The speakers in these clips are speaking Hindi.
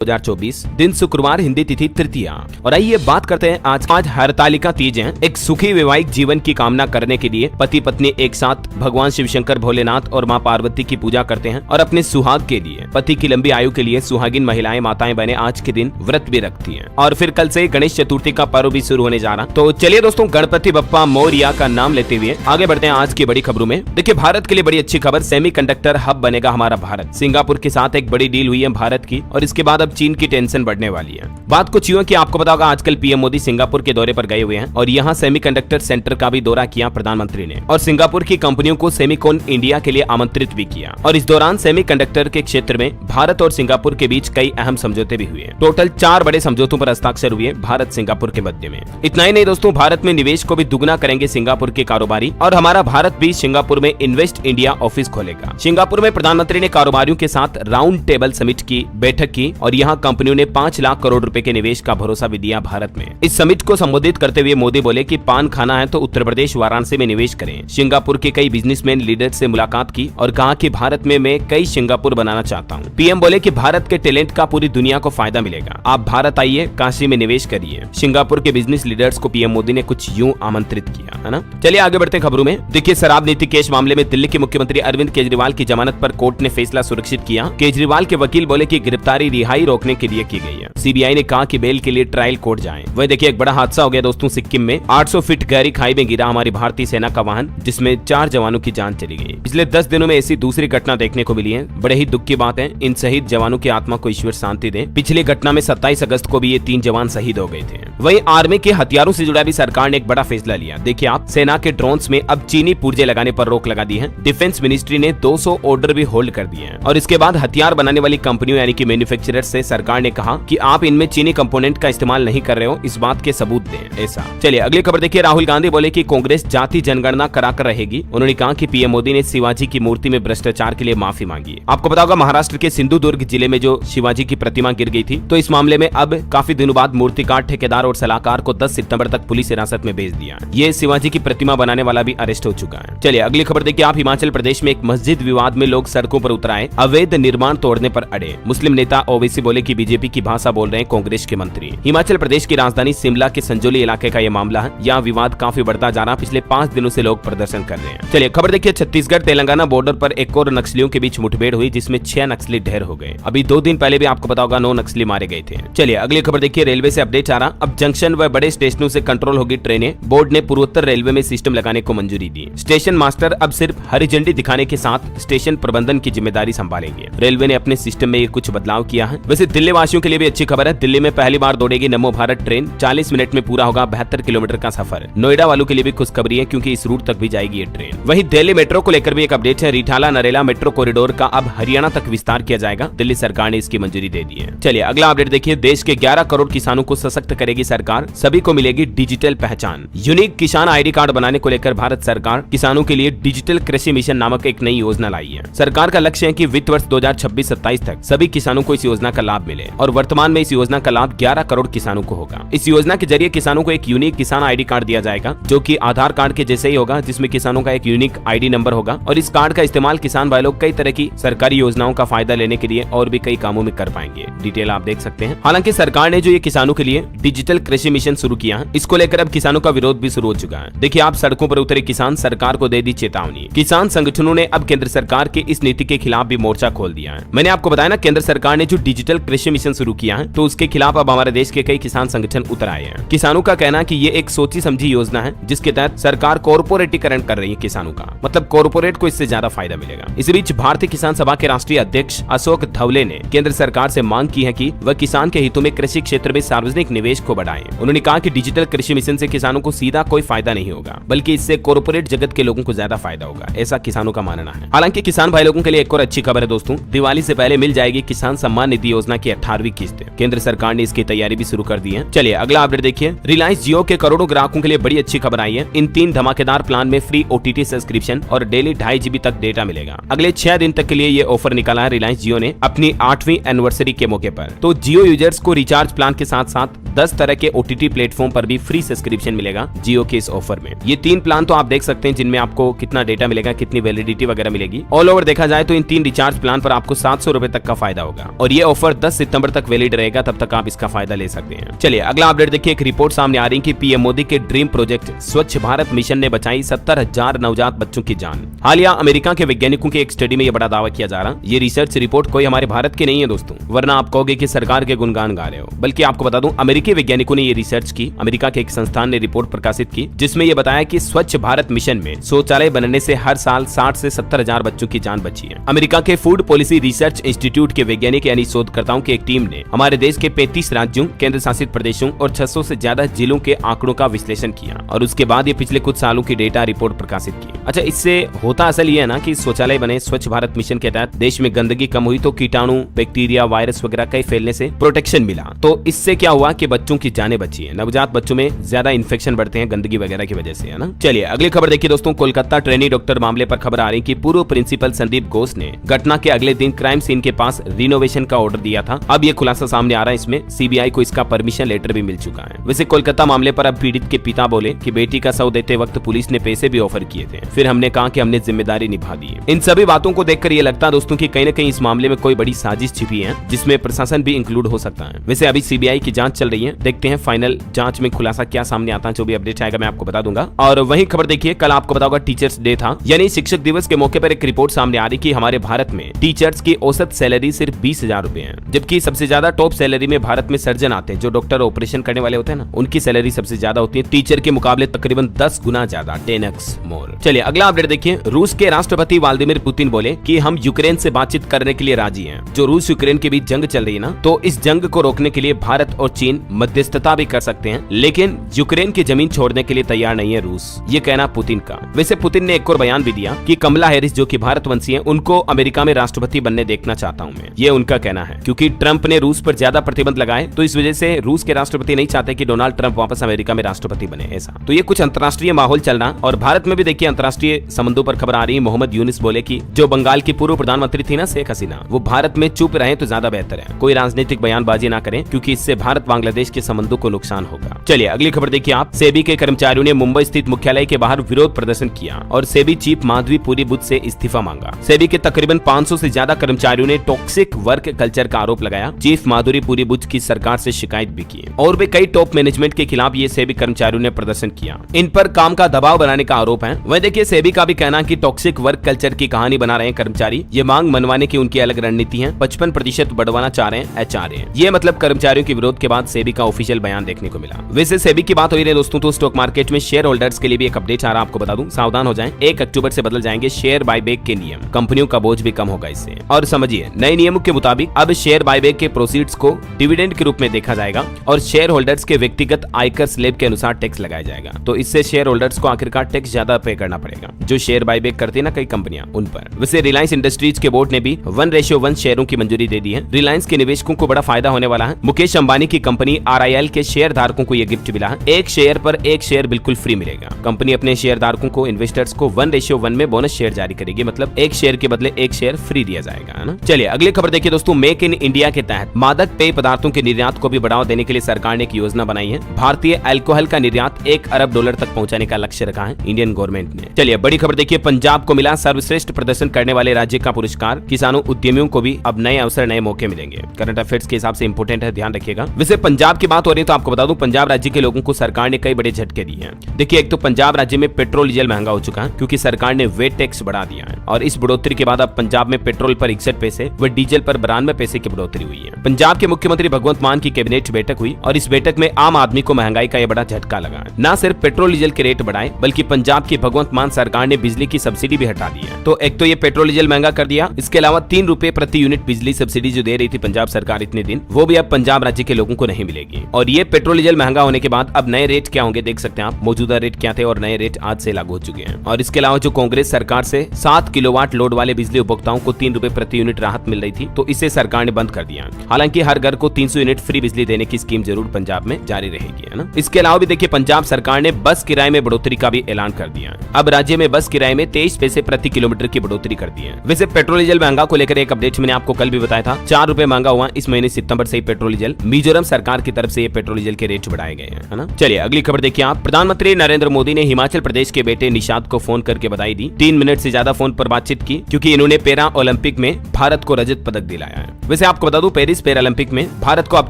2024 दिन शुक्रवार, हिंदी तिथि तृतीया। और आइए बात करते हैं आज हरतालिका तीज है। एक सुखी वैवाहिक जीवन की कामना करने के लिए पति पत्नी एक साथ भगवान शिव शंकर, भोलेनाथ और माँ पार्वती की पूजा करते हैं और अपने सुहाग के लिए, पति की लंबी आयु के लिए सुहागिन महिलाएं, माताएं, बहनें आज के दिन व्रत भी रखती हैं। और फिर कल से गणेश चतुर्थी का पर्व भी शुरू होने जा रहा। तो चलिए दोस्तों, गणपति बप्पा मोरिया का नाम लेते हुए आगे बढ़ते हैं आज की बड़ी खबरों में। देखिए, भारत के लिए बड़ी अच्छी खबर, सेमीकंडक्टर हब बनेगा हमारा भारत। सिंगापुर के साथ एक बड़ी डील हुई है भारत की, और इसके बाद चीन की टेंशन बढ़ने वाली है। बात कुछ यूं कि आपको पता होगा, आजकल पीएम मोदी सिंगापुर के दौरे पर गए हुए हैं और यहां सेमीकंडक्टर सेंटर का भी दौरा किया प्रधानमंत्री ने, और सिंगापुर की कंपनियों को सेमीकॉन इंडिया के लिए आमंत्रित भी किया। और इस दौरान सेमीकंडक्टर के क्षेत्र में भारत और सिंगापुर के बीच कई अहम समझौते भी हुए। टोटल 4 बड़े समझौतों पर हस्ताक्षर हुए भारत सिंगापुर के मध्य में। इतना ही नहीं दोस्तों, भारत में निवेश को भी दुगना करेंगे सिंगापुर के कारोबारी, और हमारा भारत भी सिंगापुर में इन्वेस्ट इंडिया ऑफिस खोलेगा। सिंगापुर में प्रधानमंत्री ने कारोबारियों के साथ राउंड टेबल समिट की बैठक की, और यहाँ कंपनियों ने 5 लाख करोड़ रुपए के निवेश का भरोसा भी दिया भारत में। इस समिट को संबोधित करते हुए मोदी बोले कि पान खाना है तो उत्तर प्रदेश वाराणसी में निवेश करें। सिंगापुर के कई बिजनेसमैन लीडर से मुलाकात की और कहा कि भारत में मैं कई सिंगापुर बनाना चाहता हूँ। पीएम बोले कि भारत के टैलेंट का पूरी दुनिया को फायदा मिलेगा, आप भारत आइए, काशी में निवेश करिए। सिंगापुर के बिजनेस लीडर्स को पीएम मोदी ने कुछ यूं आमंत्रित किया, है ना। चलिए आगे बढ़ते हैं खबरों में। देखिए, शराब नीति केस मामले में दिल्ली के मुख्यमंत्री अरविंद केजरीवाल की जमानत पर कोर्ट ने फैसला सुरक्षित किया। केजरीवाल के वकील बोले कि गिरफ्तारी रिहाई रोकने के लिए की गई है। सीबीआई ने कहा कि बेल के लिए ट्रायल कोर्ट जाएं। वह देखिए, एक बड़ा हादसा हो गया दोस्तों सिक्किम में। 800 फीट गहरी खाई में गिरा हमारी भारतीय सेना का वाहन, जिसमें 4 जवानों की जान चली गई। पिछले 10 दिनों में ऐसी दूसरी घटना देखने को मिली है। बड़े ही दुख की बात है। इन शहीद जवानों की आत्मा को ईश्वर शांति दे। पिछली घटना में 27 अगस्त को भी ये 3 जवान शहीद हो गए थे। वहीं आर्मी के हथियारों से जुड़ा भी सरकार ने एक बड़ा फैसला लिया। देखिए आप, सेना के ड्रोन्स में अब चीनी पुर्जे लगाने पर रोक लगा दी है। डिफेंस मिनिस्ट्री ने 200 ऑर्डर भी होल्ड कर दिए हैं। और इसके बाद हथियार बनाने वाली कंपनियों यानी कि मैन्युफैक्चरर से सरकार ने कहा कि आप इनमें चीनी कंपोनेंट का इस्तेमाल नहीं कर रहे हो, इस बात के सबूत दें। ऐसा। चलिए अगली खबर देखिए। राहुल गांधी बोले कि कांग्रेस जाति जनगणना कराकर रहेगी। उन्होंने कहा कि पीएम मोदी ने शिवाजी की मूर्ति में भ्रष्टाचार के लिए माफी मांगी। आपको पता होगा, महाराष्ट्र के सिंधुदुर्ग जिले में जो शिवाजी की प्रतिमा गिर गई थी, तो इस मामले में अब काफी दिनों बाद मूर्तिकार, ठेकेदार और सलाहकार को 10 सितंबर तक पुलिस हिरासत में भेज दिया। ये शिवाजी की प्रतिमा बनाने वाला भी अरेस्ट हो चुका है। चलिए अगली खबर देखिए आप। हिमाचल प्रदेश में एक मस्जिद विवाद में लोग सड़कों पर उतर आए, अवैध निर्माण तोड़ने पर अड़े। मुस्लिम नेता ओवैसी बोले कि बीजेपी की भाषा बोल रहे हैं कांग्रेस के मंत्री। हिमाचल प्रदेश की राजधानी शिमला के संजौली इलाके का यह मामला है। यहाँ विवाद काफी बढ़ता जा रहा। पिछले 5 दिनों से लोग प्रदर्शन कर रहे हैं। चलिए खबर देखिए। छत्तीसगढ़ तेलंगाना बॉर्डर पर एक और नक्सलियों के बीच मुठभेड़ हुई, जिसमें 6 नक्सली ढेर हो गए। अभी 2 दिन पहले भी आपको पता होगा 9 नक्सली मारे गए थे। चलिए अगली खबर देखिए। रेलवे से अपडेट आ रहा। अब जंक्शन व बड़े स्टेशनों से कंट्रोल होगी ट्रेनें। बोर्ड ने पूर्वोत्तर रेलवे में सिस्टम लगाने को मंजूरी दी। स्टेशन मास्टर अब सिर्फ हरी झंडी दिखाने के साथ स्टेशन प्रबंधन की जिम्मेदारी संभालेंगे। रेलवे ने अपने सिस्टम में ये कुछ बदलाव किया है। वैसे दिल्ली वासियों के लिए भी अच्छी खबर है। दिल्ली में पहली बार दौड़ेगी नमो भारत ट्रेन। 40 मिनट में पूरा होगा 72 किलोमीटर का सफर। नोएडा वालों के लिए भी खुशखबरी है, क्योंकि इस रूट तक भी जाएगी ये ट्रेन। वहीं दिल्ली मेट्रो को लेकर भी एक अपडेट है। रिठाला नरेला मेट्रो कॉरिडोर का अब हरियाणा तक विस्तार किया जाएगा। दिल्ली सरकार ने इसकी मंजूरी दे दी है। चलिए अगला अपडेट देखिए। देश के 11 करोड़ किसानों को सशक्त करेगी सरकार, सभी को मिलेगी डिजिटल पहचान। यूनिक किसान आईडी कार्ड बनाने को लेकर भारत सरकार किसानों के लिए डिजिटल कृषि मिशन नामक एक नई योजना लाई है। सरकार का लक्ष्य है कि वित्त वर्ष 2026-27 तक सभी किसानों को इस योजना का लाभ मिले, और वर्तमान में इस योजना का लाभ 11 करोड़ किसानों को होगा। इस योजना के जरिए किसानों को एक यूनिक किसान आईडी कार्ड दिया जाएगा, जो कि आधार कार्ड के जैसे ही होगा, जिसमें किसानों का एक यूनिक आईडी नंबर होगा। और इस कार्ड का इस्तेमाल किसान भाई लोग कई तरह की सरकारी योजनाओं का फायदा लेने के लिए और भी कई कामों में कर पाएंगे। डिटेल आप देख सकते हैं। हालांकि सरकार ने जो ये किसानों के लिए डिजिटल कृषि मिशन शुरू किया है, इसको लेकर अब किसानों का विरोध भी शुरू हो चुका है। देखिए आप, सड़कों पर उतरे किसान सरकार को दे दी चेतावनी। किसान संगठनों ने अब केंद्र सरकार की इस नीति के खिलाफ भी मोर्चा खोल दिया है। मैंने आपको बताया ना, केंद्र सरकार ने जो डिजिटल कृषि मिशन शुरू किया है, तो उसके खिलाफ अब हमारे देश के कई किसान संगठन उतर आए हैं। किसानों का कहना है कि ये एक सोची समझी योजना है, जिसके तहत सरकार कॉर्पोरेटीकरण कर रही है किसानों का, मतलब कॉर्पोरेट को इससे ज्यादा फायदा मिलेगा। इसी बीच भारतीय किसान सभा के राष्ट्रीय अध्यक्ष अशोक धवले ने केंद्र सरकार से मांग की है कि वह किसान के हितों में कृषि क्षेत्र में सार्वजनिक निवेश को बढ़ाएं। उन्होंने कहा कि डिजिटल कृषि मिशन से किसानों को सीधा कोई फायदा नहीं होगा, बल्कि इससे कॉर्पोरेट जगत के लोगों को ज्यादा फायदा होगा, ऐसा किसानों का मानना है। हालांकि किसान भाई लोगों के लिए एक और अच्छी खबर है दोस्तों। दिवाली से पहले मिल जाएगी किसान सम्मान निधि योजना की 18वीं किस्त। केंद्र सरकार ने इसकी तैयारी भी शुरू कर दी है। चलिए अगला अपडेट देखिए। रिलायंस जियो के करोड़ों ग्राहकों के लिए बड़ी अच्छी खबर आई है। इन 3 धमाकेदार प्लान में फ्री OTT सब्सक्रिप्शन और डेली 2.5 GB तक डेटा मिलेगा। अगले 6 दिन तक के लिए ये ऑफर निकाला है रिलायंस जियो ने अपनी 8वीं एनिवर्सरी के मौके पर। तो जियो यूजर्स को रिचार्ज प्लान के साथ साथ 10 तरह के OTT प्लेटफॉर्म पर भी फ्री सब्सक्रिप्शन मिलेगा जियो के इस ऑफर में। ये 3 प्लान तो आप देख सकते हैं जिनमें आपको कितना डेटा मिलेगा, कितनी वैलिडिटी वगैरह मिलेगी। ऑल ओवर देखा जाए तो इन 3 रिचार्ज प्लान पर आपको 700 रुपए तक का फायदा होगा और ये ऑफर 10 सितंबर तक वैलिड रहेगा, तब तक आप इसका फायदा ले सकते हैं। चलिए अगला अपडेट देखिए। एक रिपोर्ट सामने आ रही है कि पीएम मोदी के ड्रीम प्रोजेक्ट स्वच्छ भारत मिशन ने बचाई 70,000 नवजात बच्चों की जान। हालिया अमेरिका के वैज्ञानिकों के एक स्टडी में यह बड़ा दावा किया जा रहा। ये रिसर्च रिपोर्ट कोई हमारे भारत की नहीं है दोस्तों, वरना आप कहोगे कि सरकार के गुणगान गा रहे हो। बल्कि आपको बता दूं, अमेरिकी वैज्ञानिकों ने ये रिसर्च की। अमेरिका के एक संस्थान ने रिपोर्ट प्रकाशित की जिसमें यह बताया कि स्वच्छ भारत मिशन में शौचालय बनने से हर साल 60 से 70,000 बच्चों की जान बची है। अमेरिका के फूड पॉलिसी रिसर्च इंस्टीट्यूट के वैज्ञानिक यानी शोधकर्ताओं की एक टीम ने हमारे देश के 35 राज्यों, केंद्र शासित प्रदेशों और 600 से ज्यादा जिलों के आंकड़ों का विश्लेषण किया और उसके बाद ये पिछले कुछ सालों की डेटा रिपोर्ट प्रकाशित की। अच्छा, इससे होता असल ये है ना कि शौचालय बने। स्वच्छ भारत मिशन के तहत देश में गंदगी कम हुई तो कीटाणु, बैक्टीरिया, वायरस वगैरह कई फैलने से प्रोटेक्शन मिला। तो इससे क्या हुआ कि बच्चों की जानें बची है। नवजात बच्चों में ज्यादा इन्फेक्शन बढ़ते हैं गंदगी वगैरह की वजह से, है ना। चलिए अगली खबर देखिए दोस्तों। कोलकाता ट्रेनी डॉक्टर मामले पर खबर आ रही कि पूर्व प्रिंसिपल संदीप घोष ने घटना के अगले दिन क्राइम सीन के पास रिनोवेशन का ऑर्डर दिया था। अब ये खुलासा सामने आ रहा है, इसमें सीबीआई को इसका परमिशन लेटर भी मिल चुका है। वैसे कोलकाता मामले पर अब पीड़ित के पिता बोले कि बेटी का शव देते वक्त पुलिस ने पैसे भी ऑफर किए थे, फिर हमने कहा कि हमने जिम्मेदारी निभा दी है। इन सभी बातों को देखकर ये लगता है दोस्तों कि कहीं न कहीं इस मामले में कोई बड़ी साजिश छिपी है जिसमें प्रशासन भी इंक्लूड हो सकता है। वैसे अभी सीबीआई की जांच चल रही है, देखते हैं फाइनल जांच में खुलासा क्या सामने आता है। जो भी अपडेट आएगा मैं आपको बता दूंगा। और वही खबर देखिए, कल आपको बताऊंगा टीचर्स डे था, यानी शिक्षक दिवस के मौके पर एक रिपोर्ट सामने आ रही कि हमारे भारत में टीचर्स की औसत सैलरी सिर्फ 20,000 रुपए है, जबकि सबसे ज्यादा टॉप सैलरी में भारत में सर्जन आते हैं, जो डॉक्टर ऑपरेशन करने वाले होते हैं ना, उनकी सैलरी सबसे ज्यादा होती है टीचर के मुकाबले तकरीबन 10 गुना ज्यादा, 10x मोर। चलिए अगला अपडेट देखिए। रूस के राष्ट्रपति व्लादिमीर पुतिन बोले कि हम यूक्रेन से बातचीत करने के लिए राजी हैं। जो रूस यूक्रेन के बीच जंग चल रही है ना, तो इस जंग को रोकने के लिए भारत और चीन मध्यस्थता भी कर सकते हैं, लेकिन यूक्रेन की जमीन छोड़ने के लिए तैयार नहीं है रूस। ये कहना पुतिन का। वैसे पुतिन ने एक और बयान भी दिया कि कमला हैरिस जो कि भारतवंशी है, उनको अमेरिका में राष्ट्रपति बनने देखना चाहता हूं मैं। ये उनका कहना है, क्योंकि ट्रंप ने रूस पर ज्यादा प्रतिबंध लगाए, तो इस वजह से रूस के राष्ट्रपति नहीं चाहते कि डोनाल्ड ट्रंप वापस अमेरिका में राष्ट्रपति बने। ऐसा तो ये कुछ अंतर्राष्ट्रीय माहौल चल रहा। और भारत में भी देखिए अंतर्राष्ट्रीय संबंधों पर खबर आ रही है। मोहम्मद यूनिस बोले कि जो बंगाल की पूर्व प्रधानमंत्री थी ना शेख हसीना, वो भारत में चुप रहे तो ज्यादा बेहतर है, कोई राजनीतिक बयानबाजी ना करें, क्योंकि इससे भारत बांग्लादेश के संबंधों को नुकसान होगा। चलिए अगली खबर देखिए आप। सेबी के कर्मचारियों ने मुंबई स्थित मुख्यालय के बाहर विरोध प्रदर्शन किया और सेबी चीफ माधवी पुरी बुध से इस्तीफा मांगा। सेबी के तकरीबन 500 से ज्यादा कर्मचारियों ने टॉक्सिक वर्क कल्चर का आरोप लगाया। चीफ माधुरी पुरी बुध की सरकार से शिकायत भी की और भी कई टॉप मैनेजमेंट के खिलाफ ये सेबी कर्मचारियों ने प्रदर्शन किया। इन पर काम का दबाव बनाने का आरोप है। वह देखिए सेबी का भी कहना कि टॉक्सिक वर्क कल्चर की कहानी बना रहे हैं कर्मचारी। ये मांग मनवाने की उनकी अलग रणनीति है। 55% बढ़वाना चाह रहे हैं HRA। ये मतलब कर्मचारियों के विरोध के बाद सेबी का ऑफिशियल बयान देखने को मिला। वैसे सेबी की बात हो रही है दोस्तों, तो स्टॉक मार्केट में शेयर होल्डर्स के लिए भी एक अपडेट आ रहा, आपको बता दूं, सावधान हो जाएं। 1 अक्टूबर से बदल जाएंगे शेयर बायबैक के नियम। कंपनियों का बोझ भी कम होगा इससे। और समझिए नए नियमों के मुताबिक अब शेयर बायबैक के प्रोसीड्स को डिविडेंड के रूप में देखा जाएगा और शेयर होल्डर्स के व्यक्तिगत आयकर स्लैब के अनुसार टैक्स लगाया जाएगा। तो इससे शेयर होल्डर्स को आखिरकार टैक्स ज्यादा पे करना पड़ेगा, जो शेयर बायबैक करती है ना कई कंपनियां, उन पर। वैसे रिलायंस इंडस्ट्रीज के बोर्ड ने भी 1:1 शेयरों की मंजूरी दे दी है। रिलायंस के निवेशकों को बड़ा फायदा होने वाला है। मुकेश अंबानी की कंपनी RIL के शेयर धारकों को यह गिफ्ट मिला है। 1 शेयर पर 1 शेयर बिल्कुल फ्री मिलेगा। कंपनी अपने शेयर धारकों को, इन्वेस्टर्स को 1:1 में बोनस शेयर जारी करेगी, मतलब 1 शेयर के बदले 1 शेयर फ्री दिया जाएगा, है ना। चलिए अगली खबर देखिए दोस्तों। मेक इन इंडिया के तहत मादक पेय पदार्थों के निर्यात को भी बढ़ावा देने के लिए सरकार ने एक योजना बनाई है। भारतीय अल्कोहल का निर्यात $1 अरब तक पहुंचाने का लक्ष्य रखा है इंडियन गवर्नमेंट ने। चलिए बड़ी खबर देखिए। पंजाब को मिला सर्वश्रेष्ठ प्रदर्शन करने वाले राज्य का पुरस्कार। किसानों, उद्यमियों को भी अब नए अवसर, नए मौके मिलेंगे। करंट अफेयर्स के हिसाब से इंपोर्टेंट है, ध्यान रखिएगा। वैसे पंजाब की बात हो रही है तो आपको बता दूं, पंजाब राज्य के लोगों को सरकार ने कई बड़े झटके दिए हैं। देखिए एक तो पंजाब राज्य में पेट्रोल डीजल महंगा हो चुका है, क्योंकि सरकार ने वेट टैक्स बढ़ा दिया है और इस बढ़ोतरी के बाद अब पंजाब में पेट्रोल पर 61 पैसे व डीजल पर 92 पैसे की बढ़ोतरी हुई है। पंजाब के मुख्यमंत्री भगवंत मान की कैबिनेट बैठक हुई और इस बैठक में आम आदमी को महंगाई का यह बड़ा झटका लगा है। न सिर्फ पेट्रोल डीजल के रेट बढ़ाए, बल्कि पंजाब की भगवंत मान सरकार ने बिजली की सब्सिडी भी हटा दी है। तो एक तो ये पेट्रोल डीजल महंगा कर दिया, इसके अलावा 3 रुपए प्रति यूनिट बिजली सब्सिडी जो दे रही थी पंजाब सरकार इतने दिन, वो भी अब पंजाब राज्य के लोगों को नहीं मिलेगी। और ये पेट्रोल डीजल महंगा होने के बाद अब नए रेट क्या होंगे देख सकते हैं आप। मौजूदा रेट क्या थे और नए रेट आज से लागू हो चुके हैं। और इसके अलावा जो कांग्रेस सरकार से 7 किलोवाट लोड वाले बिजली उपभोक्ताओं को 3 रुपए प्रति यूनिट राहत मिल रही थी, तो इसे सरकार ने बंद कर दिया। हालांकि हर घर को 300 यूनिट फ्री बिजली देने की स्कीम जरूर पंजाब में जारी रहेगी, है ना। इसके अलावा भी देखिए पंजाब सरकार ने बस किराए में बढ़ोतरी का भी ऐलान कर दिया। अब राज्य में बस किराए में 23 पैसे प्रति किलोमीटर की बढ़ोतरी कर दी है। वैसे पेट्रोल डीजल महंगा को लेकर एक अपडेट मैंने आपको कल भी बताया था। 4 रुपए महंगा हुआ इस महीने सितंबर से ही पेट्रोल डीजल। मिजोरम सरकार सरकार की तरफ से ये पेट्रोल डीजल के रेट बढ़ाए गए हैं, है ना। चलिए अगली खबर देखिए आप। प्रधानमंत्री नरेंद्र मोदी ने हिमाचल प्रदेश के बेटे निशाद को फोन करके बधाई दी। 3 मिनट से ज्यादा फोन पर बातचीत की क्योंकि इन्होंने पैरा ओलंपिक में भारत को रजत पदक दिलाया है। वैसे आपको बता दूं, पेरिस पैरा ओलंपिक में भारत को अब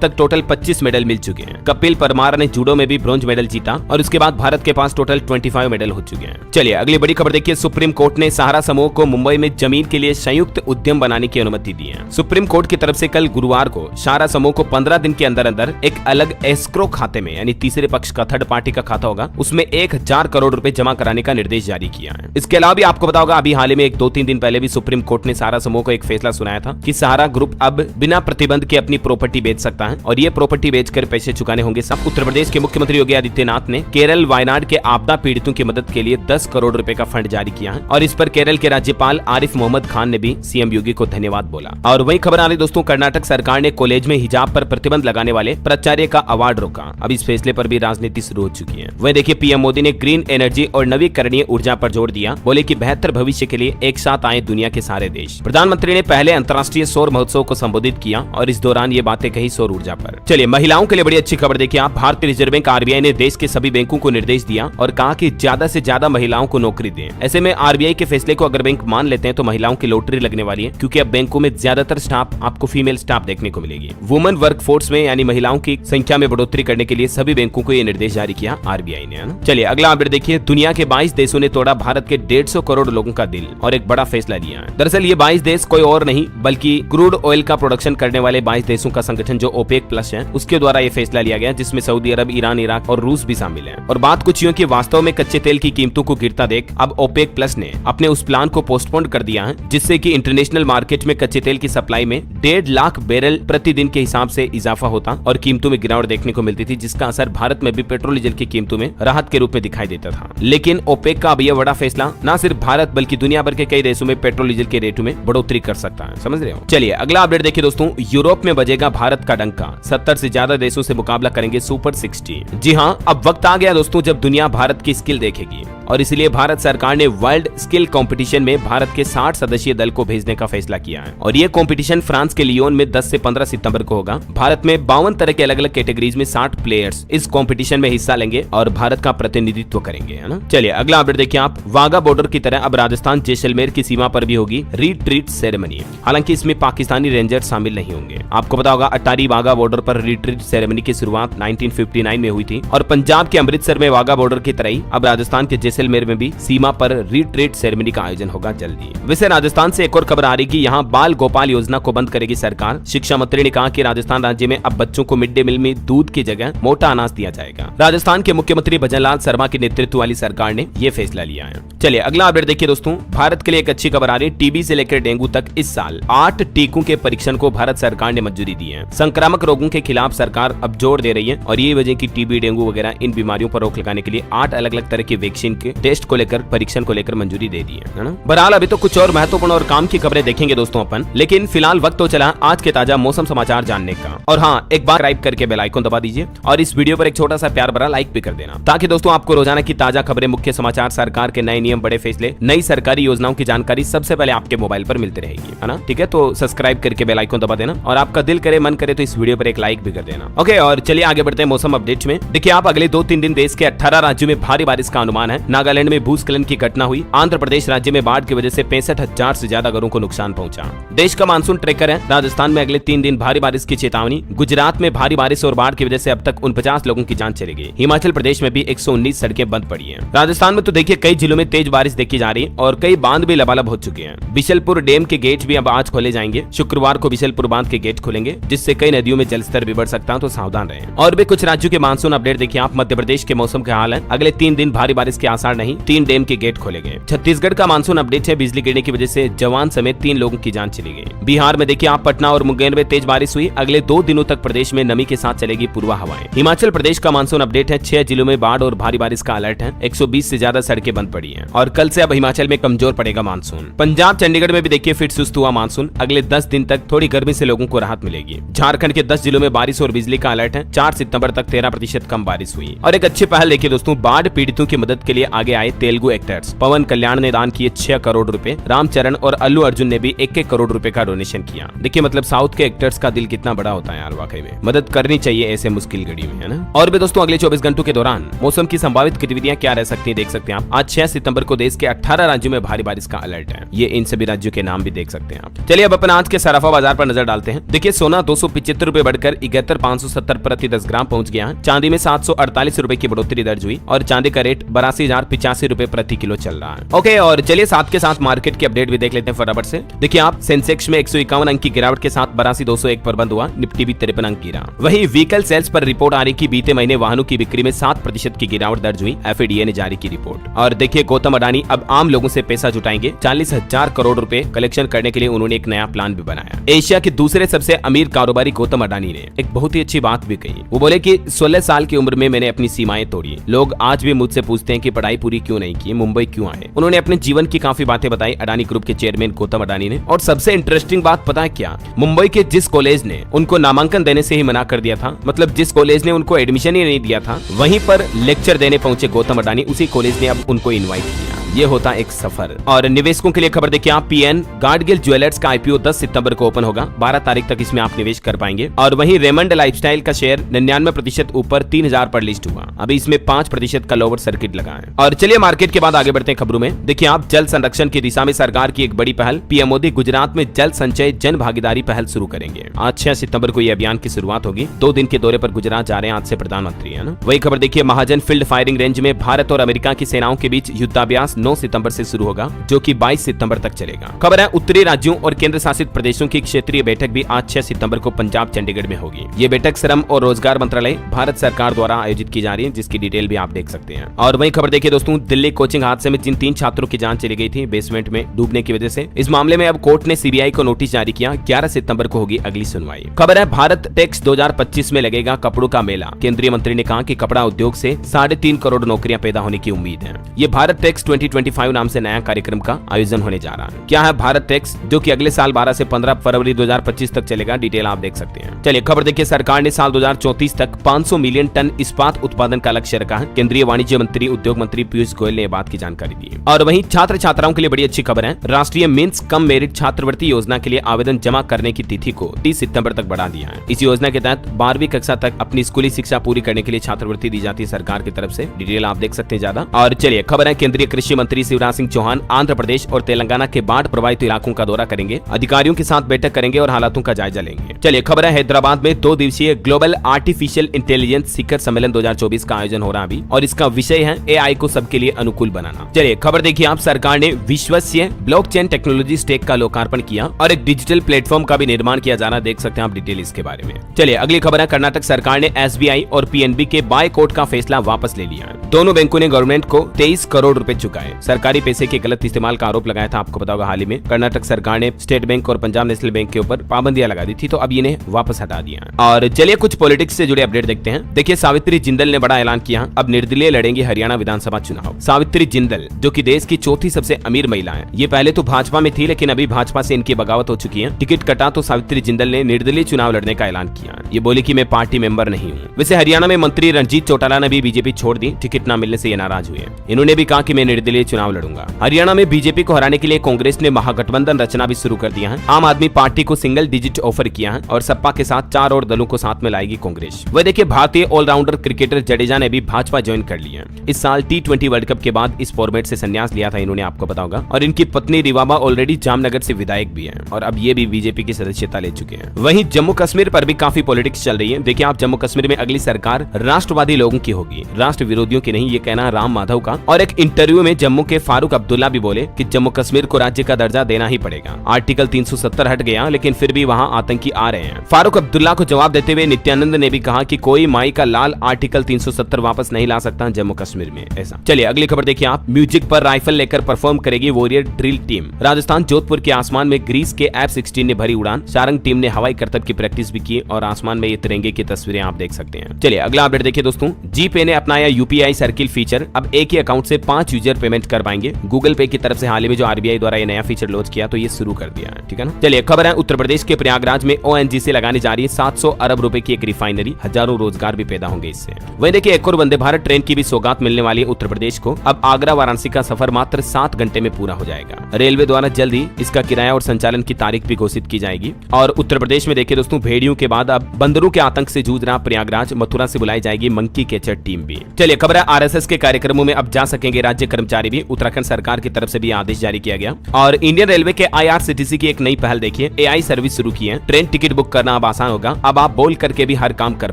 तक टोटल 25 मेडल मिल चुके हैं। कपिल परमार ने जूडो में भी ब्रॉन्ज मेडल जीता और उसके बाद भारत के पास टोटल 25 मेडल हो चुके हैं। चलिए अगली बड़ी खबर देखिए। सुप्रीम कोर्ट ने सहारा समूह को मुंबई में जमीन के लिए संयुक्त उद्यम बनाने की अनुमति दी है। सुप्रीम कोर्ट की तरफ से कल गुरुवार को सहारा समूह को 15 दिन के अंदर अंदर एक अलग एस्क्रो खाते में, यानी तीसरे पक्ष का, थर्ड पार्टी का खाता होगा, उसमें 1000 करोड़ रुपए जमा कराने का निर्देश जारी किया है। इसके अलावा भी आपको पता होगा, अभी हाल ही में 2-3 दिन पहले भी सुप्रीम कोर्ट ने सहारा समूह को एक फैसला सुनाया था कि सहारा ग्रुप अब बिना प्रतिबंध के अपनी प्रॉपर्टी बेच सकता है और ये प्रॉपर्टी बेचकर पैसे चुकाने होंगे सब। उत्तर प्रदेश के मुख्यमंत्री योगी आदित्यनाथ ने केरल वायनाड के आपदा पीड़ितों की मदद के लिए 10 करोड़ रुपए का फंड जारी किया है और इस पर केरल के राज्यपाल आरिफ मोहम्मद खान ने भी सीएम योगी को धन्यवाद बोला। और वही खबर आ रही दोस्तों, कर्नाटक सरकार ने कॉलेज में हिजाब पर प्रतिबंध लगाने वाले प्राचार्य का अवार्ड रोका। अब इस फैसले पर भी राजनीति शुरू हो चुकी है। वही देखिए, पीएम मोदी ने ग्रीन एनर्जी और नवीकरणीय ऊर्जा पर जोर दिया। बोले कि बेहतर भविष्य के लिए एक साथ आए दुनिया के सारे देश। प्रधानमंत्री ने पहले अंतर्राष्ट्रीय सौर महोत्सव को संबोधित किया और इस दौरान ये बातें कही सौर ऊर्जा पर। चलिए महिलाओं के लिए बड़ी अच्छी खबर देखिए आप। भारतीय रिजर्व बैंक आरबीआई ने देश के सभी बैंकों को निर्देश दिया और कहा कि ज्यादा से ज्यादा महिलाओं को नौकरी दें। ऐसे में आरबीआई के फैसले को अगर बैंक मान लेते हैं तो महिलाओं की लॉटरी लगने वाली है, क्योंकि अब बैंकों में ज्यादातर स्टाफ आपको फीमेल स्टाफ देखने को मिलेगी। वुमेन वर्क फोर्स में यानी महिलाओं की संख्या में बढ़ोतरी करने के लिए सभी बैंकों को ये निर्देश जारी किया आरबीआई ने, है ना। चलिए अगला अपडेट देखिए। दुनिया के 22 देशों ने तोड़ा भारत के 150 करोड़ लोगों का दिल और एक बड़ा फैसला लिया है। दरअसल ये 22 देश कोई और नहीं बल्कि क्रूड ऑयल का प्रोडक्शन करने वाले 22 देशों का संगठन जो ओपेक प्लस है, उसके द्वारा ये फैसला लिया गया, जिसमें सऊदी अरब, ईरान, इराक और रूस भी शामिल है। और बात कुछ यूं कि वास्तव में कच्चे तेल की कीमतों को गिरता देख अब ओपेक प्लस ने अपने उस प्लान को पोस्टपोन कर दिया है, जिससे कि इंटरनेशनल मार्केट में कच्चे तेल की सप्लाई में 1.5 लाख बैरल प्रतिदिन के हिसाब से इजाफा होता और कीमतों में गिरावट देखने को मिलती थी, जिसका असर भारत में भी पेट्रोल डीजल की कीमतों में राहत के रूप में दिखाई देता था। लेकिन ओपेक का अब यह बड़ा फैसला न सिर्फ भारत बल्कि दुनिया भर के कई देशों में पेट्रोल डीजल के रेटों में बढ़ोतरी कर सकता है, समझ रहे हो। चलिए अगला अपडेट देखिए दोस्तों। यूरोप में बजेगा भारत का डंका, 70 से ज्यादा देशों से मुकाबला करेंगे सुपर 60। जी हाँ, अब वक्त आ गया दोस्तों जब दुनिया भारत की स्किल देखेगी और इसलिए भारत सरकार ने वर्ल्ड स्किल कंपटीशन में भारत के 60 सदस्यीय दल को भेजने का फैसला किया है। और ये कंपटीशन फ्रांस के लियोन में 10 से 15 सितंबर को होगा। भारत में 52 तरह के अलग अलग कैटेगरीज में 60 प्लेयर्स इस कंपटीशन में हिस्सा लेंगे और भारत का प्रतिनिधित्व करेंगे, है ना। चलिए अगला अपडेट देखिए आप। वाघा बॉर्डर की तरह अब राजस्थान जैसलमेर की सीमा पर भी होगी रिट्रीट सेरेमनी। हालांकि इसमें पाकिस्तानी रेंजर शामिल नहीं होंगे। आपको पता होगा अटारी वाघा बॉर्डर पर रिट्रीट सेरेमनी की शुरुआत 1959 में हुई थी और पंजाब के अमृतसर में वाघा बॉर्डर की तरह ही अब राजस्थान के जैसलमेर में भी सीमा पर रिट्रीट सेरेमनी का आयोजन होगा जल्दी। वैसे राजस्थान से एक और खबर आ रही कि यहाँ बाल गोपाल योजना को बंद करेगी सरकार। शिक्षा मंत्री ने कहा कि राजस्थान राज्य में अब बच्चों को मिड डे मील में दूध की जगह मोटा अनाज दिया जाएगा। राजस्थान के मुख्यमंत्री भजनलाल शर्मा के नेतृत्व वाली सरकार ने यह फैसला लिया है। चलिए अगला अपडेट देखिए दोस्तों। भारत के लिए एक अच्छी खबर आ रही है। टीबी से लेकर डेंगू तक इस साल 8 टीकों के परीक्षण को भारत सरकार ने मंजूरी दी है। संक्रामक रोगों के खिलाफ सरकार अब जोर दे रही है और ये वजह की टीबी, डेंगू वगैरह इन बीमारियों पर रोक लगाने के लिए 8 अलग अलग तरह के वैक्सीन के टेस्ट को लेकर, परीक्षण को लेकर मंजूरी दे दी है ना। बहरहाल अभी तो कुछ और महत्वपूर्ण और काम की खबरें देखेंगे दोस्तों अपन, लेकिन फिलहाल वक्त तो चला आज के ताजा मौसम समाचार जानने का। और हाँ, एक बार सब्सक्राइब करके बेल आइकन दबा दीजिए और इस वीडियो पर एक छोटा सा प्यार भरा लाइक भी कर देना, ताकि दोस्तों आपको रोजाना की ताजा खबरें, मुख्य समाचार, सरकार के नए नियम, बड़े फैसले, नई सरकारी योजनाओं की जानकारी सबसे पहले आपके मोबाइल पर मिलती रहेगी, है ना। ठीक है, तो सब्सक्राइब करके बेल आइकन दबा देना और आपका दिल करे, मन करे तो इस वीडियो पर एक लाइक भी कर देना। ओके, और चलिए आगे बढ़ते हैं मौसम अपडेट में। देखिए आप, अगले 2-3 दिन देश के 18 राज्यों में भारी बारिश का अनुमान है। नागालैंड में भूस्खलन की घटना हुई। आंध्र प्रदेश राज्य में बाढ़ की वजह से 65,000 से ज्यादा घरों को नुकसान पहुंचा। देश का मानसून ट्रैकर है। राजस्थान में अगले 3 दिन भारी बारिश की चेतावनी। गुजरात में भारी बारिश और बाढ़ की वजह से अब तक 49 लोगों की जान चली गई। हिमाचल प्रदेश में भी 119 सड़कें बंद पड़ी हैं। राजस्थान में तो देखिए कई जिलों में तेज बारिश देखी जा रही है और कई बांध भी लबालब हो चुके हैं। बिशलपुर डैम के गेट भी अब आज खोले जाएंगे। शुक्रवार को बिशलपुर बांध के गेट खुलेंगे, जिससे कई नदियों में जलस्तर भी बढ़ सकता है, तो सावधान रहें। और भी कुछ राज्यों के मानसून अपडेट देखिए आप। मध्य प्रदेश के मौसम के हाल है। अगले 3 दिन भारी बारिश के आसार नहीं, 3 डैम के गेट खोले गए। छत्तीसगढ़ का मानसून अपडेट है। बिजली गिरने की वजह से जवान समेत 3 लोगों की जान चली गई। बिहार में देखिए आप, पटना और मुंगेर में तेज बारिश हुई। अगले 2 दिनों तक प्रदेश में नमी के साथ चलेगी पूर्वा हवाएं। हिमाचल प्रदेश का मानसून अपडेट है। 6 जिलों में बाढ़ और भारी बारिश का अलर्ट है। 120 से ज्यादा सड़कें बंद पड़ी हैं और कल से अब हिमाचल में कमजोर पड़ेगा मानसून। पंजाब चंडीगढ़ में भी देखिए फिर सुस्त हुआ मानसून। अगले 10 दिन तक थोड़ी गर्मी से लोगों को राहत मिलेगी। झारखंड के 10 जिलों में बारिश और बिजली का अलर्ट है। 4 सितंबर तक 13% कम बारिश हुई। और एक अच्छी पहल देखिए दोस्तों, बाढ़ पीड़ितों की मदद के लिए आगे आए तेलुगु एक्टर्स। पवन कल्याण ने दान किए 6 करोड़ रुपए, रामचरण और अल्लू अर्जुन ने भी 1-1 करोड़ रुपए का डोनेशन किया। देखिए मतलब साउथ के एक्टर्स का दिल कितना बड़ा होता है यार, वाकई में मदद करनी चाहिए ऐसे मुश्किल घड़ी में, है ना। और भी दोस्तों अगले 24 घंटों के दौरान मौसम की संभावित गतिविधियां क्या रह सकती है देख सकते हैं आप। आज 6 सितंबर को देश के 18 राज्यों में भारी बारिश का अलर्ट है। ये इन सभी राज्यों के नाम भी देख सकते हैं आप। चलिए अब अपन आज के सराफा बाजार पर नजर डालते हैं। देखिए सोना 275 रुपए बढ़कर 71,570 प्रति 10 ग्राम पहुंच गया है। चांदी में 748 रुपए की बढ़ोतरी दर्ज हुई और चांदी का रेट 82,085 रुपए प्रति किलो चल रहा है। ओके, और चलिए साथ के साथ मार्केट की अपडेट भी देख लेते हैं फटाफट से। देखिए आप सेंसेक्स में 151 अंक की गिरावट के साथ 82,201 पर बंद हुआ। निफ्टी भी 53 अंक गिरा। वहीं व्हीकल सेल्स पर रिपोर्ट आ रही कि बीते महीने वाहनों की बिक्री में 7% की गिरावट दर्ज हुई। FADA ने जारी की रिपोर्ट। और देखिए गौतम अडानी अब आम लोगों से पैसा जुटाएंगे। 40,000 करोड़ रुपए कलेक्शन करने के लिए उन्होंने एक नया प्लान भी बनाया। एशिया के दूसरे सबसे अमीर कारोबारी गौतम अडानी ने एक बहुत ही अच्छी बात भी कही। वो बोले कि 16 साल की उम्र में मैंने अपनी सीमाएं तोड़ी। लोग आज भी मुझसे पूछते हैं कि पढ़ाई पूरी क्यों नहीं की, मुंबई क्यों आए। उन्होंने अपने जीवन की काफी बातें बताई अडानी ग्रुप के चेयरमैन गौतम अडानी ने। और सबसे इंटरेस्टिंग बात पता है क्या, मुंबई के जिस कॉलेज ने उनको नामांकन देने से ही मना कर दिया था, मतलब जिस कॉलेज ने उनको एडमिशन ही नहीं दिया था, वहीं पर लेक्चर देने पहुंचे गौतम अडानी, उसी कॉलेज ने अब उनको इनवाइट किया। ये होता एक सफर। और निवेशकों के लिए खबर देखिए आप, PN गार्डगिल ज्वेलर्स का IPO 10 सितंबर को ओपन होगा। 12 तारीख तक इसमें आप निवेश कर पाएंगे। और वहीं रेमंड लाइफस्टाइल का शेयर 99% ऊपर 3000 पर लिस्ट हुआ। अभी इसमें 5% का लोअर सर्किट लगा है। और चलिए मार्केट के बाद आगे बढ़ते हैं खबरों में। देखिए आप, जल संरक्षण की दिशा में सरकार की एक बड़ी पहल। PM मोदी गुजरात में जल संचय जन भागीदारी पहल शुरू करेंगे। आज 6 सितंबर को यह अभियान की शुरुआत होगी। 2 दिन के दौरे पर गुजरात जा रहे हैं आज से प्रधानमंत्री, है ना। वही खबर देखिए, महाजन फील्ड फायरिंग रेंज में भारत और अमेरिका की सेनाओं के बीच युद्धाभ्यास 9 सितंबर से शुरू होगा, जो कि 22 सितंबर तक चलेगा। खबर है उत्तरी राज्यों और केंद्र शासित प्रदेशों की क्षेत्रीय बैठक भी आज 6 सितंबर को पंजाब चंडीगढ़ में होगी। ये बैठक श्रम और रोजगार मंत्रालय भारत सरकार द्वारा आयोजित की जा रही है, जिसकी डिटेल भी आप देख सकते हैं। और वही खबर देखिए दोस्तों, दिल्ली कोचिंग हादसे में जिन 3 छात्रों की जान चली गई थी बेसमेंट में डूबने की वजह से, इस मामले में अब कोर्ट ने CBI को नोटिस जारी किया। 11 सितंबर को होगी अगली सुनवाई। खबर है भारत टेक्स 2025 में लगेगा कपड़ों का मेला। केंद्रीय मंत्री ने कहा कि कपड़ा उद्योग से 3.5 करोड़ नौकरियां पैदा होने की उम्मीद है। ये भारत टेक्स 2025 नाम से नया कार्यक्रम का आयोजन होने जा रहा है। क्या है भारत टेक्स, जो कि अगले साल 12 से 15 फरवरी 2025 तक चलेगा। डिटेल आप देख सकते हैं। चलिए खबर देखिए, सरकार ने साल 2034 तक 500 मिलियन टन इस्पात उत्पादन का लक्ष्य रखा है। केंद्रीय वाणिज्य मंत्री उद्योग मंत्री पीयूष गोयल ने बात की जानकारी दी। और वहीं छात्र छात्राओं के लिए बड़ी अच्छी खबर है। राष्ट्रीय मेंस कम मेरिट छात्रवृत्ति योजना के लिए आवेदन जमा करने की तिथि को 30 सितंबर तक बढ़ा दिया है। इस योजना के तहत 12वीं कक्षा तक अपनी स्कूली शिक्षा पूरी करने के लिए छात्रवृत्ति दी जाती है सरकार की तरफ से। डिटेल आप देख सकते हैं ज्यादा। और चलिए खबर है, केंद्रीय कृषि मंत्री शिवराज सिंह चौहान आंध्र प्रदेश और तेलंगाना के बाढ़ प्रभावित इलाकों का दौरा करेंगे। अधिकारियों के साथ बैठक करेंगे और हालातों का जायजा लेंगे। चलिए खबर है, हैदराबाद में 2 दिवसीय ग्लोबल आर्टिफिशियल इंटेलिजेंस शिखर सम्मेलन 2024 का आयोजन हो रहा अभी, और इसका विषय है AI को सबके लिए अनुकूल बनाना। चलिए खबर देखिए आप, सरकार ने विश्वसनीय ब्लॉकचेन टेक्नोलॉजी स्टैक का लोकार्पण किया और एक डिजिटल प्लेटफॉर्म का भी निर्माण किया जाना। देख सकते हैं आप डिटेल इसके बारे में। चलिए अगली खबर है, कर्नाटक सरकार ने SBI और PNB के बाय कोर्ट का फैसला वापस ले लिया है। दोनों बैंकों ने गवर्नमेंट को 23 करोड़ रुपए चुकाए। सरकारी पैसे के गलत इस्तेमाल का आरोप लगाया था। आपको पता होगा हाल ही में कर्नाटक सरकार ने स्टेट बैंक और पंजाब नेशनल बैंक के ऊपर पाबंदियां लगा दी थी, तो अब इन्हें वापस हटा दिया। और चलिए कुछ पॉलिटिक्स से जुड़े अपडेट देखते हैं। देखिए सावित्री जिंदल ने बड़ा ऐलान किया, अब निर्दलीय लड़ेंगी हरियाणा विधानसभा चुनाव। सावित्री जिंदल जो कि देश की 4थी सबसे अमीर महिला है, ये पहले तो भाजपा में थी, लेकिन अभी भाजपा से इनकी बगावत हो चुकी है। टिकट कटा तो सावित्री जिंदल ने निर्दलीय चुनाव लड़ने का ऐलान किया। ये बोली कि मैं पार्टी मेंबर नहीं हूँ। वैसे हरियाणा में मंत्री रणजीत चौटाला ने भी बीजेपी छोड़ दी, टिकट न मिलने से ये नाराज हुए। इन्होंने भी कहा कि मैं निर्दलीय चुनाव लड़ूंगा। हरियाणा में बीजेपी को हराने के लिए कांग्रेस ने महागठबंधन रचना भी शुरू कर दिया है। आम आदमी पार्टी को सिंगल डिजिट ऑफर किया है और सपा के साथ 4 और दलों को साथ में लाएगी कांग्रेस। वह देखिए भारतीय ऑलराउंडर क्रिकेटर जडेजा ने भी भाजपा ज्वाइन कर लिया। इस साल T20 वर्ल्ड कप के बाद इस फॉर्मेट से संन्यास लिया था इन्होंने, आपको पता होगा। और इनकी पत्नी रिवाबा ऑलरेडी जामनगर से विधायक भी है और अब ये भी बीजेपी की सदस्यता ले चुके हैं। वहीं जम्मू कश्मीर पर भी काफी पॉलिटिक्स चल रही है। देखिए आप, जम्मू कश्मीर में अगली सरकार राष्ट्रवादी लोगों की होगी, राष्ट्र विरोधियों की नहीं, ये कहना है राम माधव का। और एक इंटरव्यू में जम्मू के फारूक अब्दुल्ला भी बोले कि जम्मू कश्मीर को राज्य का दर्जा देना ही पड़ेगा। आर्टिकल 370 हट गया, लेकिन फिर भी वहां आतंकी आ रहे हैं। फारूक अब्दुल्ला को जवाब देते हुए नित्यानंद ने भी कहा कि कोई माई का लाल आर्टिकल 370 वापस नहीं ला सकता जम्मू कश्मीर में ऐसा। चलिए अगली खबर देखिए आप, म्यूजिक पर राइफल लेकर परफॉर्म करेगी warrior drill team. Rajasthan Jodhpur के आसमान में ग्रीस के F-16 ने भरी उड़ान। सारंग टीम ने हवाई करतब की प्रैक्टिस भी की और आसमान में ये तिरंगे की तस्वीरें आप देख सकते हैं। चलिए अगला अपडेट देखिए दोस्तों, जीपे ने अपनाया UPI सर्किल फीचर अब एक ही अकाउंट से 5 यूजर पेमेंट कर पाएंगे। गूगल पे की तरफ से हाल ही में जो आरबीआई द्वारा ये नया फीचर लॉन्च किया तो ये शुरू कर दिया है, ठीक है ना। चलिए खबर है उत्तर प्रदेश के प्रयागराज में ओएनजीसी लगाने जा रही है 700 अरब रुपए की एक रिफाइनरी, हजारों रोजगार भी पैदा होंगे इससे। वहीं देखिए एक और वंदे भारत ट्रेन की भी सौगात मिलने वाली है उत्तर प्रदेश को। अब आगरा वाराणसी का सफर मात्र 7 घंटे में पूरा हो जाएगा। रेलवे द्वारा जल्द ही इसका किराया और संचालन की तारीख भी घोषित की जाएगी। और उत्तर प्रदेश में देखिए दोस्तों भेड़ियों के बाद अब बंदरों के आतंक से जूझ रहा प्रयागराज, मथुरा से बुलाई जाएगी मंकी कैचर टीम भी। चलिए खबर है आरएसएस के कार्यक्रमों में अब जा सकेंगे राज्य कर्मचारी भी। उत्तराखंड सरकार की तरफ से भी आदेश जारी किया गया। और इंडियन रेलवे के आईआरसीटीसी की एक नई पहल देखिए, एआई सर्विस शुरू की है। ट्रेन टिकट बुक करना अब आसान होगा। अब आप बोल करके भी हर काम कर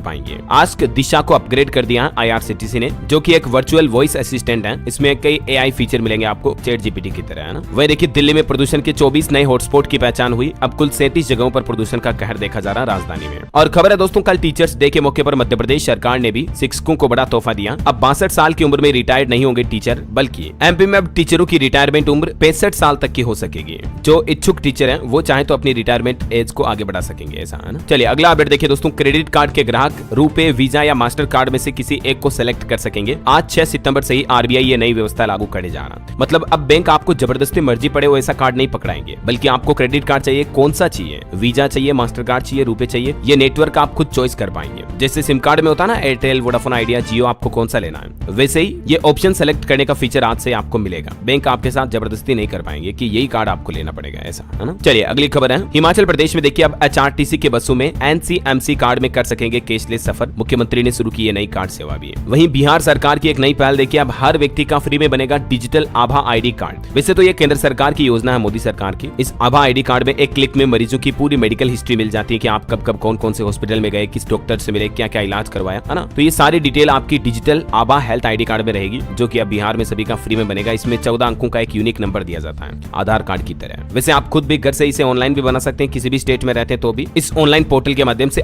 पाएंगे। आस्क दिशा को अपग्रेड कर दिया आईआरसीटीसी ने, जो कि एक वर्चुअल वॉइस असिस्टेंट है। इसमें कई एआई फीचर मिलेंगे आपको चैट जीपीटी की तरह, है ना। वही देखिए दिल्ली में प्रदूषण के 24 नए हॉटस्पॉट की पहचान हुई। अब कुल 37 जगहों पर प्रदूषण का कहर देखा जा रहा है राजधानी में। और खबर है दोस्तों कल टीचर्स डे के मौके पर मध्य प्रदेश सरकार ने भी शिक्षकों को बड़ा तोहफा दिया। अब 62 साल की उम्र में रिटायर्ड नहीं होंगे टीचर, बल्कि एमपी में अब टीचरों की रिटायरमेंट उम्र 65 साल तक की हो सकेगी। जो इच्छुक टीचर हैं वो चाहे तो अपनी रिटायरमेंट एज को आगे बढ़ा सकेंगे, ऐसा है ना। चलिए अगला अपडेट देखिए दोस्तों, क्रेडिट कार्ड के ग्राहक रुपे, वीजा या मास्टर कार्ड में से किसी एक को सेलेक्ट कर सकेंगे। आज 6 सितंबर से ही आरबीआई ये नई व्यवस्था लागू करने जा रहा है। मतलब अब बैंक आपको जबरदस्ती मर्जी पड़े वो ऐसा कार्ड नहीं पकड़ाएंगे, बल्कि आपको क्रेडिट कार्ड चाहिए, कौन सा चाहिए, वीजा चाहिए, मास्टर कार्ड चाहिए, रुपए चाहिए, ये नेटवर्क आप खुद चॉइस कर पाएंगे। जैसे सिम कार्ड में होता है ना एयरटेल, वोडाफोन आइडिया, जियो, आपको कौन सा लेना है, वैसे ही ये ऑप्शन सेलेक्ट करने का फीचर आज से आपको मिलेगा। बैंक आपके साथ जबरदस्ती नहीं कर पाएंगे कि यही कार्ड आपको लेना पड़ेगा, ऐसा है ना। चलिए अगली खबर है, हिमाचल प्रदेश में देखिए अब एचआरटीसी के बसों में एनसीएमसी कार्ड में कर सकेंगे कैशलेस सफर। मुख्यमंत्री ने शुरू की ये नई कार्ड सेवा भी है। वहीं बिहार सरकार की एक नई पहल देखिए, अब हर व्यक्ति का फ्री में बनेगा डिजिटल आभा आईडी कार्ड। वैसे तो ये केंद्र सरकार की योजना है, मोदी सरकार की। इस आभा आईडी कार्ड में एक क्लिक में मरीजों की पूरी मेडिकल हिस्ट्री मिल जाती है कि आप कब कब कौन कौन से हॉस्पिटल में गए, किस डॉक्टर से मिले, क्या क्या इलाज करवाया, है ना। तो ये सारी डिटेल आपकी डिजिटल आभा हेल्थ आईडी कार्ड में रहेगी, जो कि अब बिहार में सभी का फ्री में बनेगा। इसमें 14 अंकों का एक यूनिक नंबर दिया जाता है, आधार कार्ड की तरह। वैसे आप खुद भी घर से इसे ऑनलाइन भी बना सकते हैं, किसी भी स्टेट में रहते हैं तो भी इस ऑनलाइन पोर्टल के माध्यम से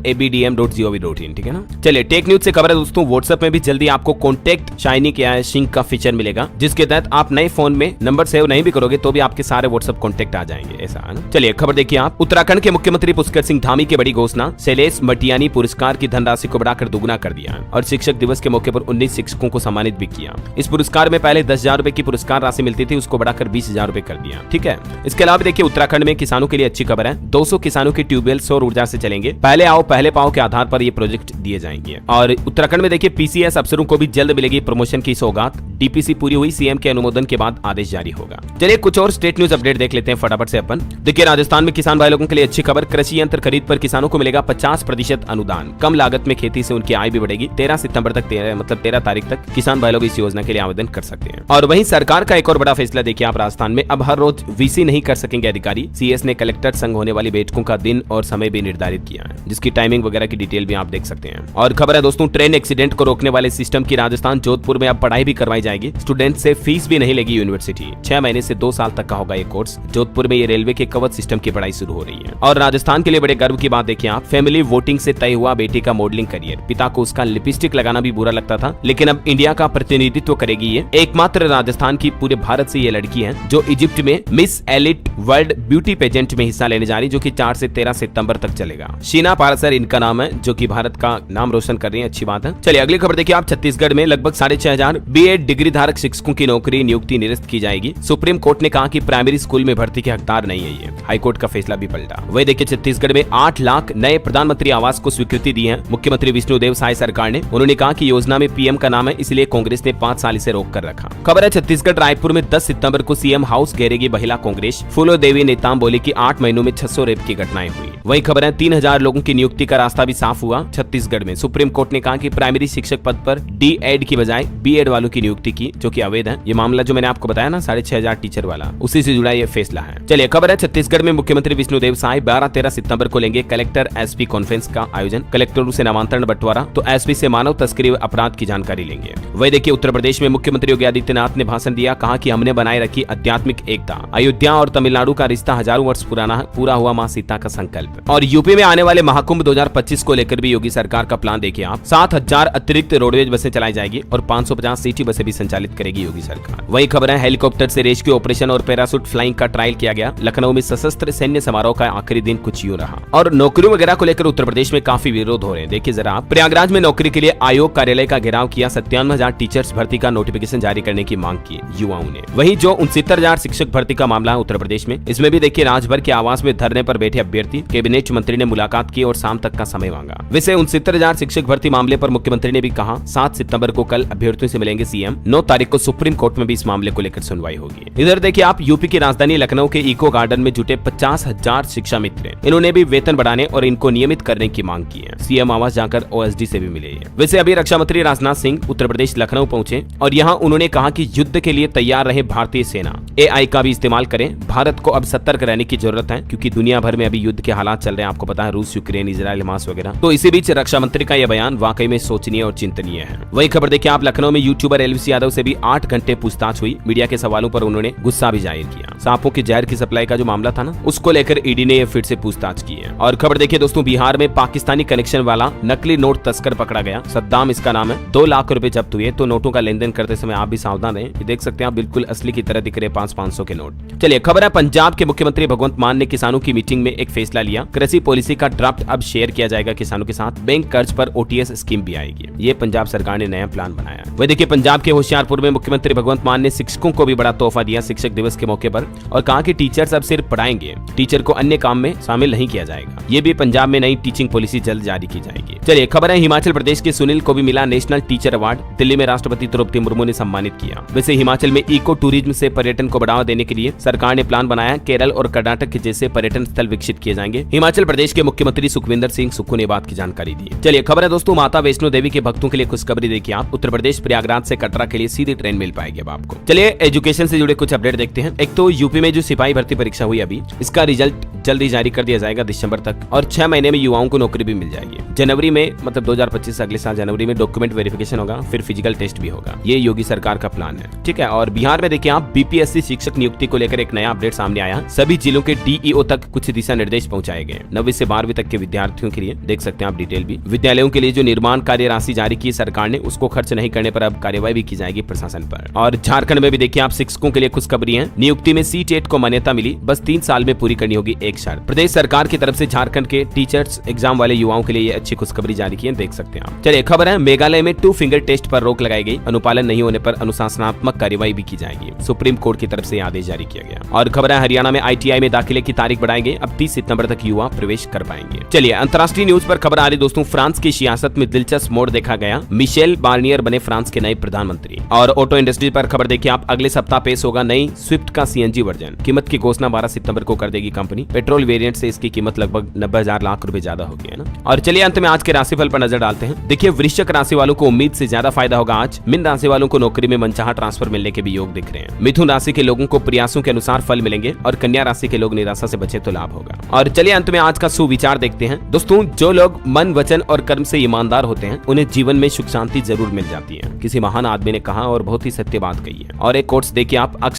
abdm.gov.in, ठीक है ना। चलिए टेक न्यूज से खबर है दोस्तों, व्हाट्सएप में भी जल्दी आपको कॉन्टेक्ट शाइनी सिंक का फीचर मिलेगा, जिसके तहत आप नए फोन में नंबर सेव नहीं भी करोगे तो भी आपके सारे व्हाट्सएप कॉन्टेक्ट आ जाएंगे, ऐसा है ना। चलिए खबर देखिए आप, उत्तराखंड के मुख्यमंत्री पुष्कर सिंह धामी की बड़ी घोषणा, शैलेश मटियानी पुरस्कार की धनराशि को बढ़ाकर दुगुना कर दिया और शिक्षक दिवस के मौके पर 19 शिक्षकों को सम्मानित भी किया। इस पुरस्कार में पहले 10,000 रुपए की पुरस्कार राशि मिलती थी, उसको बढ़ाकर 20,000 रुपए कर दिया, ठीक है। इसके अलावा देखिए उत्तराखंड में किसानों के लिए अच्छी खबर है, 200 किसानों के ट्यूबवेल सौर ऊर्जा से चलेंगे। पहले आओ पहले पाओ के आधार पर ये प्रोजेक्ट दिए जाएंगे। और उत्तराखंड में देखिए पीसीएस अफसरों को भी जल्द मिलेगी प्रमोशन की सौगात। डीपीसी पूरी हुई, सीएम के अनुमोदन के बाद आदेश जारी होगा। चलिए कुछ और स्टेट न्यूज अपडेट देख लेते हैं फटाफट से अपन। देखिए राजस्थान में किसान भाई लोगों के लिए अच्छी खबर, कृषि यंत्र खरीद पर किसानों को मिलेगा 50% अनुदान। कम लागत में खेती से उनकी आय भी बढ़ेगी। 13 सितंबर तक 13 तारीख तक किसान भाई लोग इस योजना के लिए आवेदन कर सकते हैं। और वहीं सरकार का एक और बड़ा फैसला देखिए आप, राजस्थान में अब हर रोज वीसी नहीं कर सकेंगे अधिकारी। सीएस ने कलेक्टर संग होने वाली बैठकों का दिन और समय भी निर्धारित किया है, जिसकी टाइमिंग वगैरह की डिटेल भी आप देख सकते हैं। और खबर है दोस्तों, ट्रेन एक्सीडेंट को रोकने वाले सिस्टम की राजस्थान जोधपुर में अब पढ़ाई भी करवाई जाएगी। स्टूडेंट से फीस भी नहीं लेगी यूनिवर्सिटी। 6 महीने से 2 साल तक का होगा ये कोर्स। जोधपुर में ये रेलवे के कवच सिस्टम की पढ़ाई शुरू हो रही है। और राजस्थान के लिए बड़े गर्व की बात देखिए आप, फैमिली वोटिंग से तय हुआ बेटी का मॉडलिंग करियर। पिता को उसका लिपस्टिक लगाना भी बुरा लगता था, लेकिन अब इंडिया का प्रतिनिधित्व करेगी ये। एकमात्र राजस्थान की पूरे भारत से ये लड़की है जो इजिप्ट में Miss Elite world beauty pageant में हिस्सा लेने जा रही, जो कि 4 से 13 सितंबर तक चलेगा। शीना पारसर इनका नाम है, जो कि भारत का नाम रोशन कर रही है, अच्छी बात है। चलिए अगली खबर देखिए आप, छत्तीसगढ़ में लगभग 6,500 बीएड डिग्री धारक शिक्षकों की नौकरी नियुक्ति निरस्त की जाएगी। सुप्रीम कोर्ट ने कहा कि प्राइमरी स्कूल में भर्ती के हकदार नहीं है ये। हाईकोर्ट का फैसला भी पलटा। वही देखिए छत्तीसगढ़ में 8 लाख नए प्रधानमंत्री आवास को स्वीकृति दी है मुख्यमंत्री विष्णुदेव साय सरकार ने। उन्होंने कहा कि योजना में पीएम का नाम है, इसलिए कांग्रेस ने 5 साल इसे रोक कर रखा। खबर है छत्तीसगढ़ रायपुर में 10 सितंबर को सीएम हाउस घेरेगी महिला कांग्रेस। फूलो देवी नेताम बोली कि 8 महीनों में 600 रेप की घटनाएं हुई। वही खबर है 3000 लोगों की नियुक्ति का रास्ता भी साफ हुआ छत्तीसगढ़ में। सुप्रीम कोर्ट ने कहा कि प्राइमरी शिक्षक पद पर डीएड की बजाय बीएड वालों की नियुक्ति की, जो कि अवैध है। ये मामला जो मैंने आपको बताया ना 6,500 टीचर वाला, उसी से जुड़ा ये फैसला है। चलिए खबर है छत्तीसगढ़ में मुख्यमंत्री विष्णुदेव साय 12-13 सितंबर को लेंगे कलेक्टर एसपी कॉन्फ्रेंस का आयोजन। कलेक्टरों से नामांतरण बंटवारा तो एसपी से मानव तस्करी अपराध की जानकारी लेंगे। वही देखिए उत्तर प्रदेश में मुख्यमंत्री योगी आदित्यनाथ ने भाषण दिया, कहा कि हमने बनाए रखी आध्यात्मिक एकता। अयोध्या और तमिलनाडु का रिश्ता हजारों वर्ष पुराना है, पूरा हुआ मां सीता का संकल्प। और यूपी में आने वाले महाकुंभ 2025 को लेकर भी योगी सरकार का प्लान देखिए आप। 7,000 अतिरिक्त रोडवेज बसें चलाई जाएगी और 550 सिटी बसें भी संचालित करेगी योगी सरकार। वही खबर है हेलीकॉप्टर से रेस्क्यू ऑपरेशन और पैराशूट फ्लाइंग का ट्रायल किया गया। लखनऊ में सशस्त्र सैन्य समारोह का आखिरी दिन कुछ यूं रहा। और नौकरियों वगैरह को लेकर उत्तर प्रदेश में काफी विरोध हो रहे हैं। देखिए जरा, प्रयागराज में नौकरी के लिए आयोग कार्यालय का घेराव घेराव किया, 57,000 टीचर्स भर्ती का नोटिफिकेशन जारी करने की मांग की युवाओं ने। वहीं जो 69,000 शिक्षक भर्ती का मामला है उत्तर प्रदेश में, इसमें भी देखिए राजभर के आवास में धरने पर बैठे अभ्यर्थी, कैबिनेट मंत्री ने मुलाकात की और शाम तक का समय मांगा। वैसे 69,000 शिक्षक भर्ती मामले पर मुख्यमंत्री ने भी कहा 7 सितंबर को कल अभ्यर्थियों से मिलेंगे सीएम। 9 तारीख को सुप्रीम कोर्ट में भी इस मामले को लेकर सुनवाई होगी। इधर देखिए आप यूपी की राजधानी लखनऊ के इको गार्डन में जुटे 50,000 शिक्षा मित्र, इन्होंने भी वेतन बढ़ाने और इनको नियमित करने की मांग की है। सीएम आवास जाकर ओएसडी से भी मिले। वैसे अभी रक्षा मंत्री राजनाथ सिंह उत्तर प्रदेश लखनऊ पहुंचे और यहाँ उन्होंने कहा कि युद्ध के लिए तैयार रहे भारतीय सेना, एआई का भी इस्तेमाल करें। भारत को अब सतर्क रहने की जरूरत है क्योंकि दुनिया भर में अभी युद्ध के हालात चल रहे हैं, आपको पता है, रूस, यूक्रेन, इजराइल, हमास वगैरह। तो इसी बीच रक्षा मंत्री का यह बयान वाकई में सोचनीय और चिंतनीय है। वही खबर देखिए आप लखनऊ में यूट्यूबर एलवीसी यादव से भी 8 घंटे पूछताछ हुई। मीडिया के सवालों पर उन्होंने गुस्सा भी जाहिर किया। सांपों के जहर की सप्लाई का जो मामला था ना, उसको लेकर ईडी ने फिर से पूछताछ की है। और खबर देखिए दोस्तों, बिहार में पाकिस्तानी कनेक्शन वाला नकली नोट तस्कर पकड़ा गया। सद्दाम इसका नाम है। 2 लाख रुपए जब्त हुए। तो नोटों का लेन देन करते समय आप भी सावधान रहें। देख सकते हैं आप, बिल्कुल असली की तरह दिख रहे 500 के नोट। चलिए खबर है, पंजाब के मुख्यमंत्री भगवंत मान ने किसानों की मीटिंग में एक फैसला लिया। कृषि पॉलिसी का ड्राफ्ट अब शेयर किया जाएगा किसानों के साथ। बैंक कर्ज पर ओटीएस स्कीम भी आएगी। ये पंजाब सरकार ने नया प्लान बनाया। वही देखिए पंजाब के होशियारपुर में मुख्यमंत्री भगवंत मान ने शिक्षकों को भी बड़ा तोहफा दिया शिक्षक दिवस के मौके पर और कहा कि टीचर्स अब सिर्फ पढ़ाएंगे, टीचर को अन्य काम में शामिल नहीं किया जाएगा। ये भी पंजाब में नई टीचिंग पॉलिसी जल्द जारी की जाएगी। चलिए खबर है, हिमाचल प्रदेश के सुनील को भी मिला नेशनल टीचर अवार्ड। दिल्ली में राष्ट्रपति द्रौपदी मुर्मू ने सम्मानित किया। वैसे हिमाचल में इको टूरिज्म से पर्यटन को बढ़ावा देने के लिए सरकार ने प्लान बनाया। केरल और कर्नाटक के जैसे पर्यटन स्थल विकसित किए जाएंगे। हिमाचल प्रदेश के मुख्यमंत्री सुखविंदर सिंह सुक्खू ने बात की जानकारी दी। चलिए खबर है दोस्तों, माता वैष्णो देवी के भक्तों के लिए खुशखबरी देखिए आप। उत्तर प्रदेश प्रयागराज से कटरा के लिए सीधी ट्रेन मिल पाएगी अब आपको। चलिए एजुकेशन से जुड़े कुछ अपडेट देखते हैं। एक तो यूपी में जो सिपाही भर्ती परीक्षा हुई अभी, इसका रिजल्ट जल्दी जारी कर दिया जाएगा दिसंबर तक और 6 महीने में युवाओं को नौकरी भी मिल जाएगी। जनवरी में, मतलब 2025 अगले साल जनवरी में डॉक्यूमेंट वेरिफिकेशन होगा, फिर फिजिकल टेस्ट भी होगा। ये योगी सरकार का प्लान है, ठीक है। और बिहार में देखिए आप, बीपीएससी शिक्षक नियुक्ति को लेकर एक नया अपडेट सामने आया। सभी जिलों के डीईओ तक कुछ दिशा निर्देश पहुंचाए गए। 9वीं से 12वीं तक के विद्यार्थियों के लिए देख सकते हैं आप डिटेल भी। विद्यालयों के लिए जो निर्माण कार्य राशि जारी की सरकार ने, उसको खर्च नहीं करने पर अब कार्यवाही भी की जाएगी प्रशासन पर। और झारखंड में भी देखिए आप, शिक्षकों के लिए खुशखबरी है। नियुक्ति में सीटेट को मान्यता मिली, बस 3 साल में पूरी करनी होगी एक शर्त। प्रदेश सरकार की तरफ से झारखंड के टीचर्स एग्जाम वाले युवाओं के लिए ये अच्छी खुशखबरी जारी की है, देख सकते हैं आप। चलिए खबर है, मेघालय में 2 फिंगर टेस्ट पर रोक लगाई गई। अनुपालन नहीं होने पर अनुशासनात्मक कार्यवाही भी की जाएगी। सुप्रीम कोर्ट की तरफ से आदेश जारी किया गया। और खबर है, हरियाणा में आईटीआई में दाखिले की तारीख बढ़ाएंगे। अब 30 सितंबर तक युवा प्रवेश कर पाएंगे। चलिए अंतर्राष्ट्रीय न्यूज पर खबर आ रही दोस्तों, फ्रांस की सियासत में दिलचस्प मोड़ देखा गया। मिशेल बार्नियर बने फ्रांस के नए प्रधानमंत्री। और ऑटो इंडस्ट्री पर खबर देखिए आप, अगले सप्ताह पेश होगा नई स्विफ्ट का सीएनजी वर्जन। कीमत की घोषणा 12 सितंबर को कर देगी कंपनी। पेट्रोल वेरिएंट से इसकी कीमत लगभग 90,000 लाख रुपए ज्यादा होगी, है ना। और चलिए अंत में आज के राशिफल पर नजर डालते हैं। देखिए वृश्चिक राशि वालों को उम्मीद से ज्यादा फायदा होगा आज। मिथुन राशि वालों को नौकरी में मनचाहा ट्रांसफर मिलने के भी योग दिख रहे हैं। मिथुन राशि के लोगों को प्रयासों के अनुसार फल मिलेंगे और कन्या राशि के लोग निराशा से बचे तो लाभ होगा। और चलिए अंत में आज का सुविचार देखते हैं दोस्तों, जो लोग मन, वचन और कर्म से ईमानदार होते हैं उन्हें जीवन में सुख शांति जरूर मिल जाती है। किसी महान आदमी ने कहा और बहुत ही सत्य बात कही है। और एक कोट्स देखिए आप,